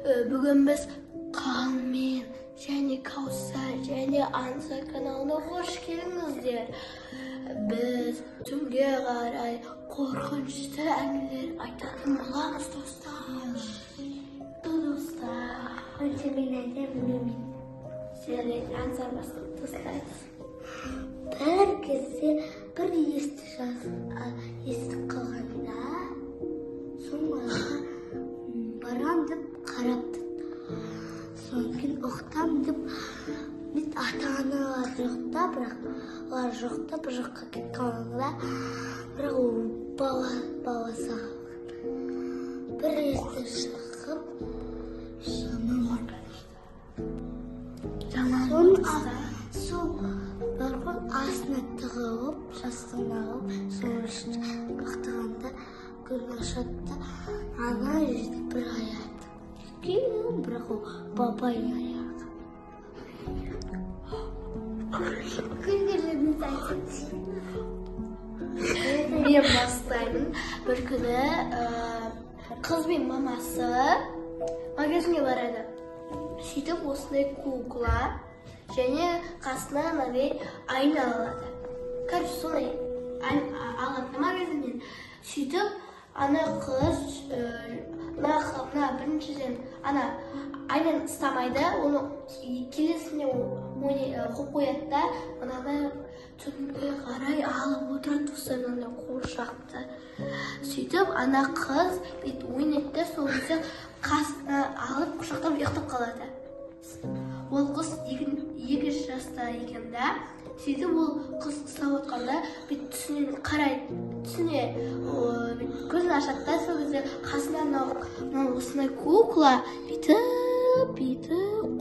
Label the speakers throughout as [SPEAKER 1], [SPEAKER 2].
[SPEAKER 1] Бүгін біз Қалмен және Каусар және Анса каналына қош келдіңіздер. Біз түнге қарай қорқынышты әңгімелер айтатын боламыз, достар. Достар.
[SPEAKER 2] Önce ben de bilmiyorum.
[SPEAKER 1] Sen Ансар бастап тастайсыз.
[SPEAKER 2] Bir kezi bir естіп қалғанда, sonra барам деп қарапты. Содан кейін ұқтам деп, мен ата-аналар жоқта, бірақ олар жоқта, бір жаққа кетіп қалғанда, бірақ ол баласы бір есте шығып, сол барған астына тығылып, жастығына алып, соңғы бақтығанда күн ашатта, ана жерде бір аяды. Кейін бірақ ол бабай аяғы. Күндеріңіз айтсын.
[SPEAKER 1] Мен бастаймын. Бір күні қыз бен мамасы магазинге барады. Сөйтіп осындай кукла және қасына мынандай айна алады. Короче, солай алады магазиннен. Сөйтіп ана қыз мына біріншіден ана айнаны ұстамайды, оны келесіне қойып қояды да, мынаны түнге қарай алып отырады достарынан қуыршақты. Сөйтіп ана қыз бет ойнайды, сол кезде қасына алып құшақтап ұйықтап қалады. Ол қыз 2 жаста екен да. Сөйтіп ол қыз ұстап отқанда бет түсінен қарайды, түсіне көзін ашады да, сол кезде қасына осындай кукла бүйтіп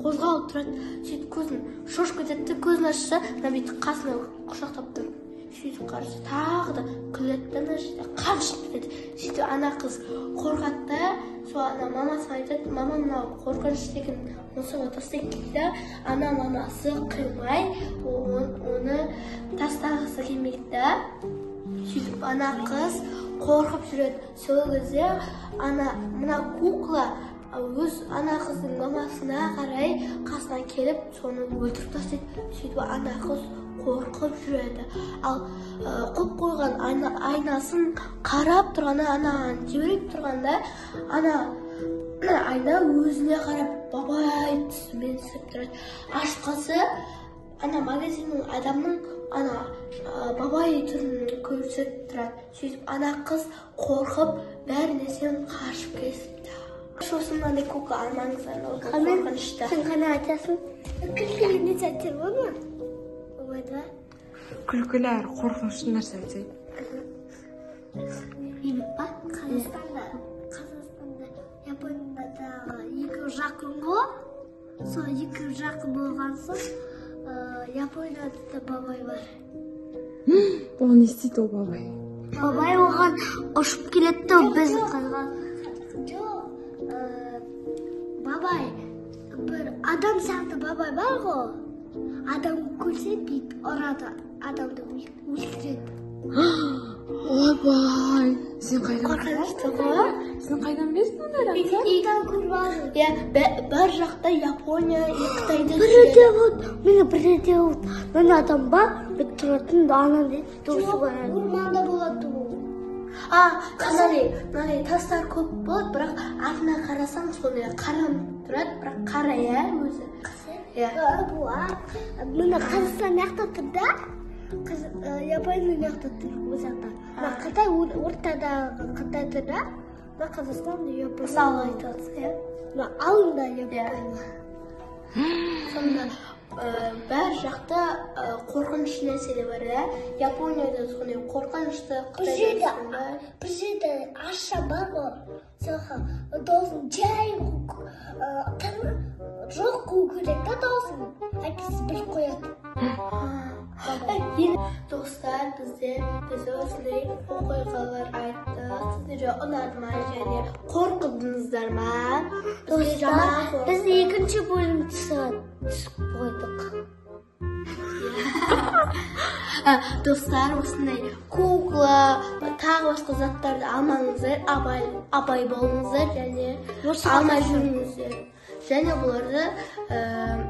[SPEAKER 1] қозғалып тұрады. Сөйтіп көзін шошып кетеді, көзін ашса, бүйтіп қасына құшақтап тұр. Сөйтіп қарсы тағы да күледі, ана жерде қамшып кетеді. Сөйтіп ана қыз қорқады да, сол ана мамасына айтады, мама мынау қорқынышты екен, осыны тастап кетті. Ана мамасы қимай, оны тастағысы келмейді. Сөйтіп ана қыз қорқып жүреді. Сол кезде мына кукла өз ана қыздың мамасына қарай қасына келіп, соны өлтіріп тастайды. Сөйтіп ана қыз қорқып жүреді. Ал қойып қойған айнасын қарап тұрғанда, анаған жіберіп тұрғанда, айна өзіне қарап бабай түсімен түсіп тұрады. Ашып қалса, магазиннің адамның бабай түрін көрсетіп тұрады. Сөйтіп ана қыз қорқып бәрінен қашып кетіпті. Сосын мынандай кукла алмаңыздар, ол қорқынышты.
[SPEAKER 2] Сен қана айтасың? Күлкілі сәттер болды ма?
[SPEAKER 3] Күлкілер, қорқынышты нәрсе айтсай.
[SPEAKER 2] Бейбіт па? Қазақстанда, Япониядағы 2 жақын ғой. Сол 2 жақын болған соң, Японияда да бабай бар.
[SPEAKER 3] Ол не істейді ол бабай?
[SPEAKER 2] Бабай оған ұшып келетті, біз қалған. Бабай, бір адам сияқты бабай бар ғой. Адам көрсе бейт ұрады, адамды өлтіреді.
[SPEAKER 3] Ойбай, сен қайдан
[SPEAKER 1] Қорқынышты ғой?
[SPEAKER 3] Сен қайдан білесің ондай
[SPEAKER 2] Идан көрмеді.
[SPEAKER 1] Бар жақта Япония, Қытайда
[SPEAKER 2] Бірде болды, мені бірде болды. Мен адам бар, бет тұратын ана дейді, досы бар. Орманда болады ол.
[SPEAKER 1] Мынандай тастар көп болады, бірақ артына қарасаң сондай қаранып тұрады, бірақ қара өзі.
[SPEAKER 2] Мені Қазақстан яқта тұр да, Япония яқта тұр өз жақта. Қытай ортадағы Қытай тұр да, Қазақстан Япония.
[SPEAKER 1] Мысалы айтады,
[SPEAKER 2] алында Япония.
[SPEAKER 1] Сонда бәр жақта қорқынышты нәрселер бар да. Японияда сондай қорқынышты, Қытайда бар.
[SPEAKER 2] Bir şeyde aşağı bak sonra dostum cay çok kukurekte dostum herkes bir koyat.
[SPEAKER 1] Достар, біз осындай оқиғалар айттық. Сіздерге ұнады ма және қорқыдыңыздар ма?
[SPEAKER 2] Достар, біз екінші бөлім түсіп қойдық.
[SPEAKER 1] Достар, осындай кукла, тағы басқа заттарды алмаңыздар, абай болыңыздар және алмай жүріңіздер. Және бұларды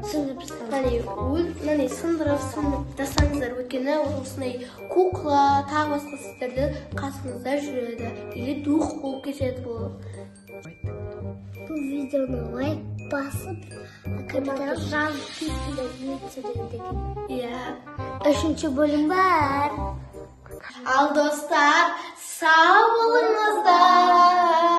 [SPEAKER 1] сындырып тастаңыздар. Өйткені осындай кукла, тағы басқа заттарды қасыңызда жүреді. Или дух болып кетеді бұл.
[SPEAKER 2] Бұл видеоны лайк басып, комментария жазып кетіңдер, не түсіреді деген.
[SPEAKER 1] Иә.
[SPEAKER 2] 3-ші бөлім бар.
[SPEAKER 1] Ал достар, сау болыңыздар.